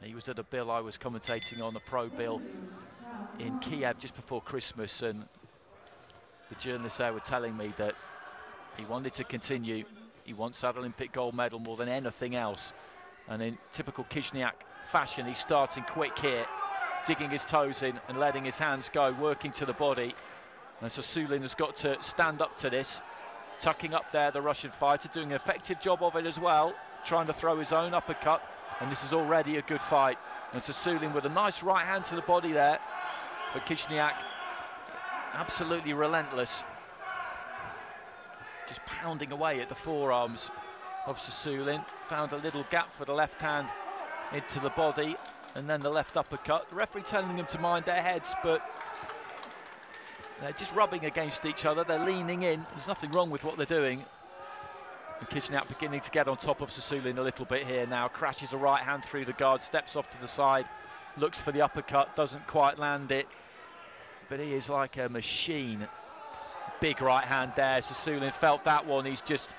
He was at a bill I was commentating on, a pro bill in Kiev just before Christmas, and the journalists there were telling me that he wanted to continue. He wants that Olympic gold medal more than anything else. And in typical Hижняк fashion, he's starting quick here, digging his toes in and letting his hands go, working to the body. And Sosulin has got to stand up to this, tucking up there the Russian fighter, doing an effective job of it as well, trying to throw his own uppercut. And this is already a good fight. And Sosulin with a nice right hand to the body there. But Hижняк absolutely relentless. Just pounding away at the forearms of Sosulin. Found a little gap for the left hand into the body. And then the left uppercut. The referee telling them to mind their heads, but they're just rubbing against each other. They're leaning in. There's nothing wrong with what they're doing. And Hижняк beginning to get on top of Sosulin a little bit here now. Crashes a right hand through the guard, steps off to the side, looks for the uppercut, doesn't quite land it. But he is like a machine. Big right hand there. Sosulin felt that one. He's just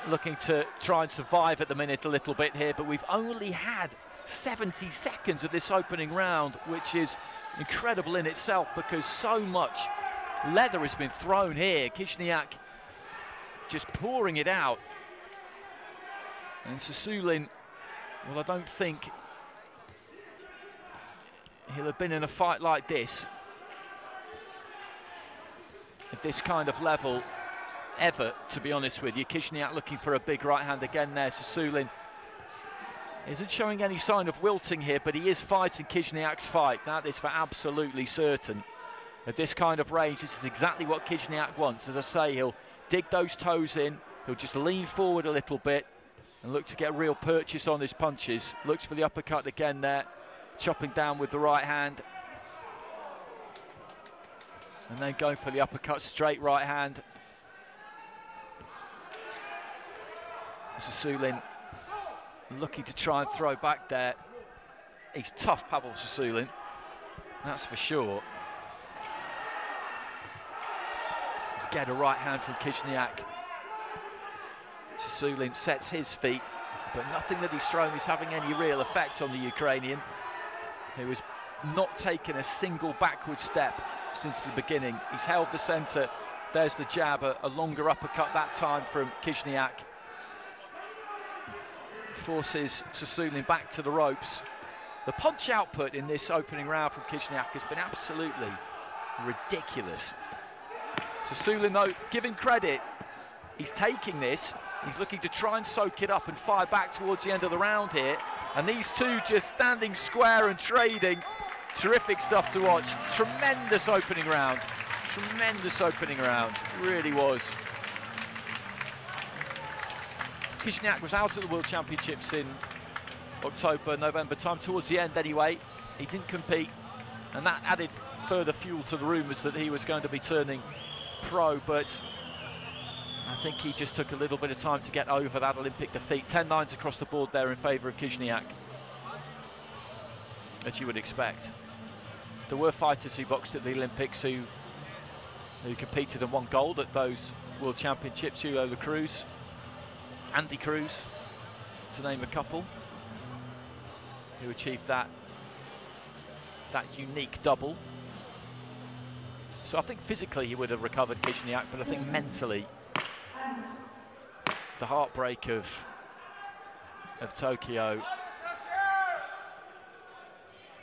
looking to try and survive at the minute a little bit here. But we've only had 70 seconds of this opening round, which is incredible in itself because so much leather has been thrown here. Hижняк just pouring it out. And Sosulin, well, I don't think he'll have been in a fight like this at this kind of level ever, to be honest with you. Hижняk looking for a big right hand again there. Sosulin isn't showing any sign of wilting here, but he is fighting Hижňak's fight. That is for absolutely certain. At this kind of range, this is exactly what Hижняk wants. As I say, he'll dig those toes in, he'll just lean forward a little bit and look to get real purchase on his punches. Looks for the uppercut again there, chopping down with the right hand. And then going for the uppercut, straight right hand. Sosulin looking to try and throw back there. He's tough, Pawel Sosulin, that's for sure. Get a right hand from Hижняk. Sosulin sets his feet, but nothing that he's thrown is having any real effect on the Ukrainian, who has not taken a single backward step since the beginning. He's held the centre. There's the jab, a longer uppercut that time from Hижняk. Forces Sosulin back to the ropes. The punch output in this opening round from Hижняk has been absolutely ridiculous. Sosulin, though, give him credit. He's taking this. He's looking to try and soak it up and fire back towards the end of the round here. And these two just standing square and trading. Terrific stuff to watch. Tremendous opening round. Tremendous opening round. Really was. Hижняk was out at the World Championships in October, November time, towards the end anyway. He didn't compete, and that added further fuel to the rumours that he was going to be turning pro, but I think he just took a little bit of time to get over that Olympic defeat. 10-9s across the board there in favour of Hижняk, as you would expect. There were fighters who boxed at the Olympics who competed and won gold at those World Championships. Hugo La Cruz, Andy Cruz, to name a couple, who achieved that unique double. So I think physically he would have recovered Hижняk, but I think mentally, the heartbreak of Tokyo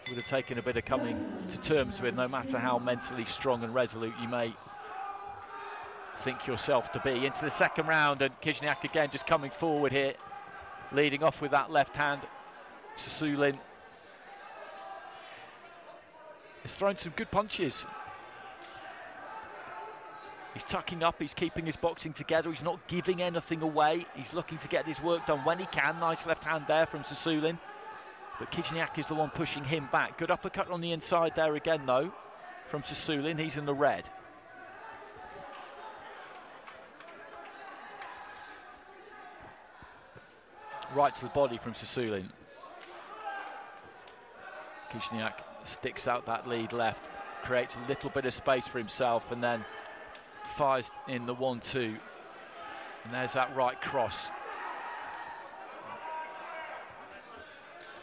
would have taken a bit of coming to terms with, no matter how mentally strong and resolute you may think yourself to be. Into the second round, and Hижняk again just coming forward here, leading off with that left hand. Sosulin has thrown some good punches. He's tucking up, he's keeping his boxing together, he's not giving anything away. He's looking to get his work done when he can. Nice left hand there from Sosulin, but Hижняk is the one pushing him back. Good uppercut on the inside there again though from Sosulin. He's in the red. Right to the body from Sosulin. Hижняk sticks out that lead left, creates a little bit of space for himself, and then fires in the 1-2. And there's that right cross.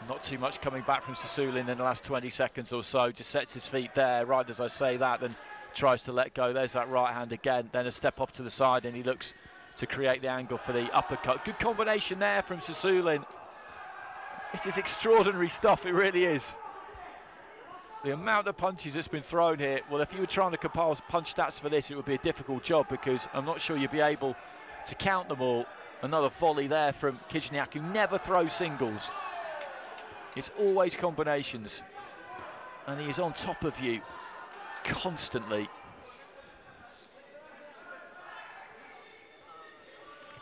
Not too much coming back from Sossulin in the last 20 seconds or so. Just sets his feet there right as I say that, and tries to let go. There's that right hand again. Then a step off to the side, and he looks to create the angle for the uppercut. Good combination there from Sossulin. This is extraordinary stuff, it really is. The amount of punches that's been thrown here, well, if you were trying to compile punch stats for this, it would be a difficult job, because I'm not sure you'd be able to count them all. Another volley there from Hижняк, who never throws singles. It's always combinations. And he is on top of you constantly.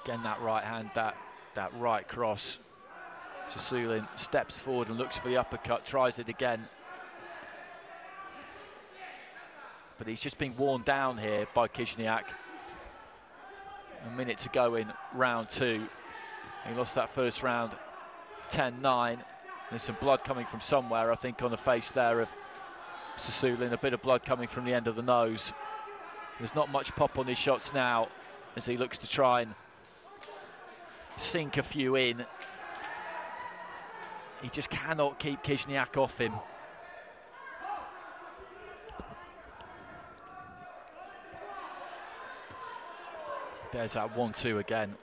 Again, that right hand, that right cross. Sossulin steps forward and looks for the uppercut, tries it again. But he's just been worn down here by Hижняк. A minute to go in round two. He lost that first round 10-9. There's some blood coming from somewhere, I think, on the face there of Sossulin. A bit of blood coming from the end of the nose. There's not much pop on his shots now as he looks to try and sink a few in. He just cannot keep Hижняк off him. There's that 1-2 again.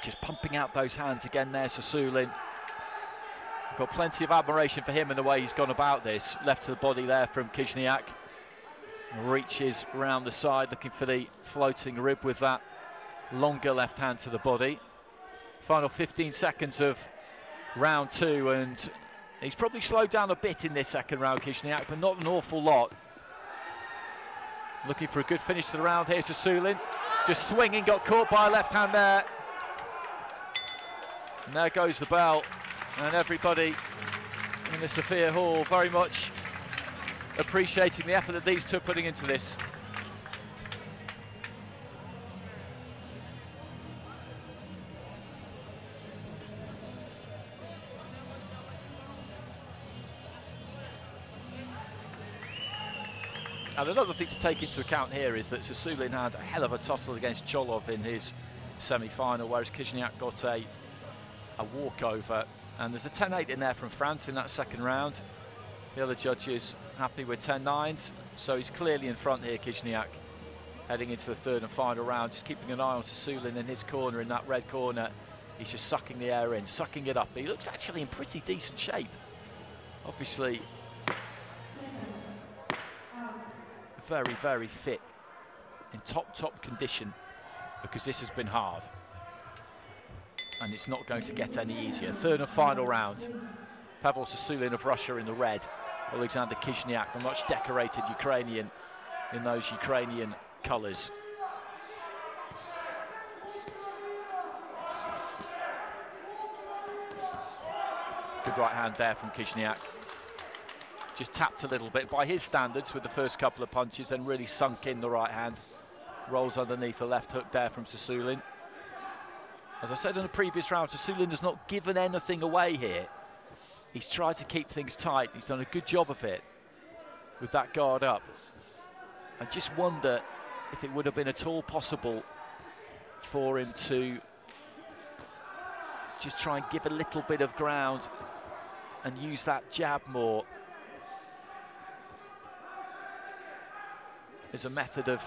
Just pumping out those hands again there, Sossulin. I've got plenty of admiration for him and the way he's gone about this. Left to the body there from Hижняk. Reaches round the side, looking for the floating rib with that longer left hand to the body. Final 15 seconds of round two, and he's probably slowed down a bit in this second round, Hижняk, but not an awful lot. Looking for a good finish to the round here, Sossulin. Just swinging, got caught by a left hand there. And there goes the bell, and everybody in the Sophia Hall very much appreciating the effort that these two are putting into this. And another thing to take into account here is that Sossulin had a hell of a tussle against Cholov in his semi-final, whereas Hижняk got a walkover. And there's a 10-8 in there from France in that second round. The other judges happy with 10-9s, so he's clearly in front here, Hижняk, heading into the third and final round. Just keeping an eye on Sossulin in his corner, in that red corner. He's just sucking the air in, sucking it up. He looks actually in pretty decent shape. Obviously, very, very fit, in top condition, because this has been hard. And it's not going to get any easier. Third and final round. Pawel Sossulin of Russia in the red. Alexandr Hижняk, a much decorated Ukrainian in those Ukrainian colours. Good right hand there from Hижняk. Just tapped a little bit by his standards with the first couple of punches, and really sunk in the right hand. Rolls underneath the left hook there from Sossulin. As I said in the previous round, Sossulin has not given anything away here. He's tried to keep things tight. He's done a good job of it with that guard up. I just wonder if it would have been at all possible for him to just try and give a little bit of ground and use that jab more as a method of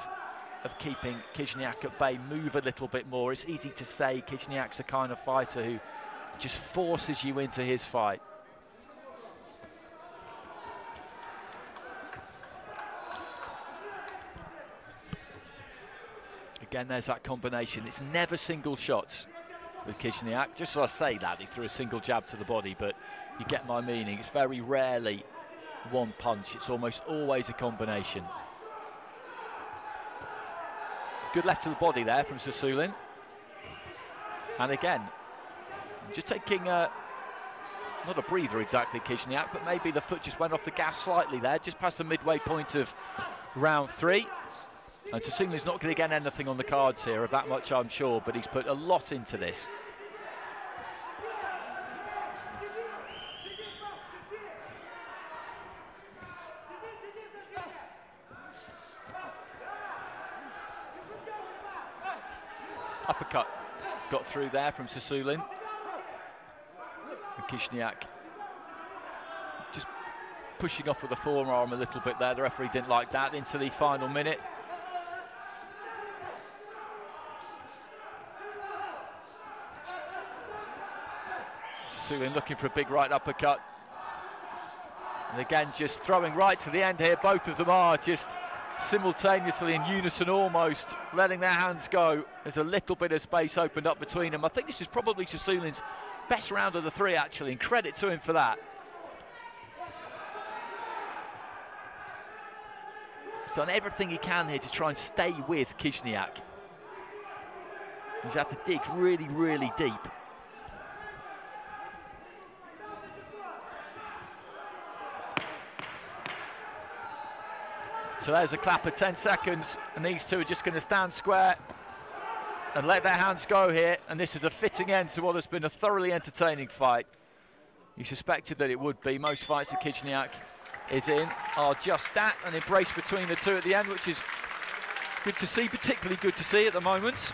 keeping Hижняk at bay, move a little bit more. It's easy to say Hижняк's a kind of fighter who just forces you into his fight. Again, there's that combination. It's never single shots with Hижняk. Just as I say that, he threw a single jab to the body, but you get my meaning. It's very rarely one punch. It's almost always a combination. Good left to the body there from Sossulin. And again, just taking not a breather exactly, Hижняk, but maybe the foot just went off the gas slightly there, just past the midway point of round three. And Sossulin's not going to get anything on the cards here, of that much I'm sure, but he's put a lot into this. Uppercut got through there from Sosulin. And Hижняк just pushing off with the forearm a little bit there. The referee didn't like that into the final minute. Sosulin looking for a big right uppercut. And again, just throwing right to the end here. Both of them are just simultaneously in unison almost, letting their hands go. There's a little bit of space opened up between them. I think this is probably Sosulin's best round of the three, actually, and credit to him for that. He's done everything he can here to try and stay with Hижняk. He's had to dig really, really deep. So there's a clap of 10 seconds, and these two are just going to stand square and let their hands go here. And this is a fitting end to what has been a thoroughly entertaining fight. You suspected that it would be. Most fights that Hижняk is in are just that, an embrace between the two at the end, which is good to see, particularly good to see at the moment.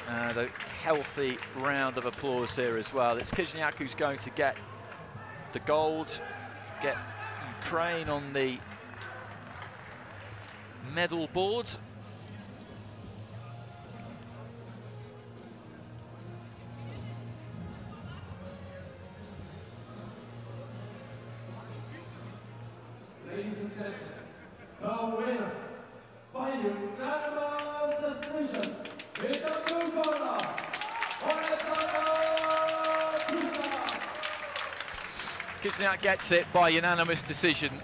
And a healthy round of applause here as well. It's Hижняk who's going to get the gold, get Ukraine on the medal board. Ladies and gentlemen, the winner by unanimous decision in the blue corner, Hижняk gets it by unanimous decision.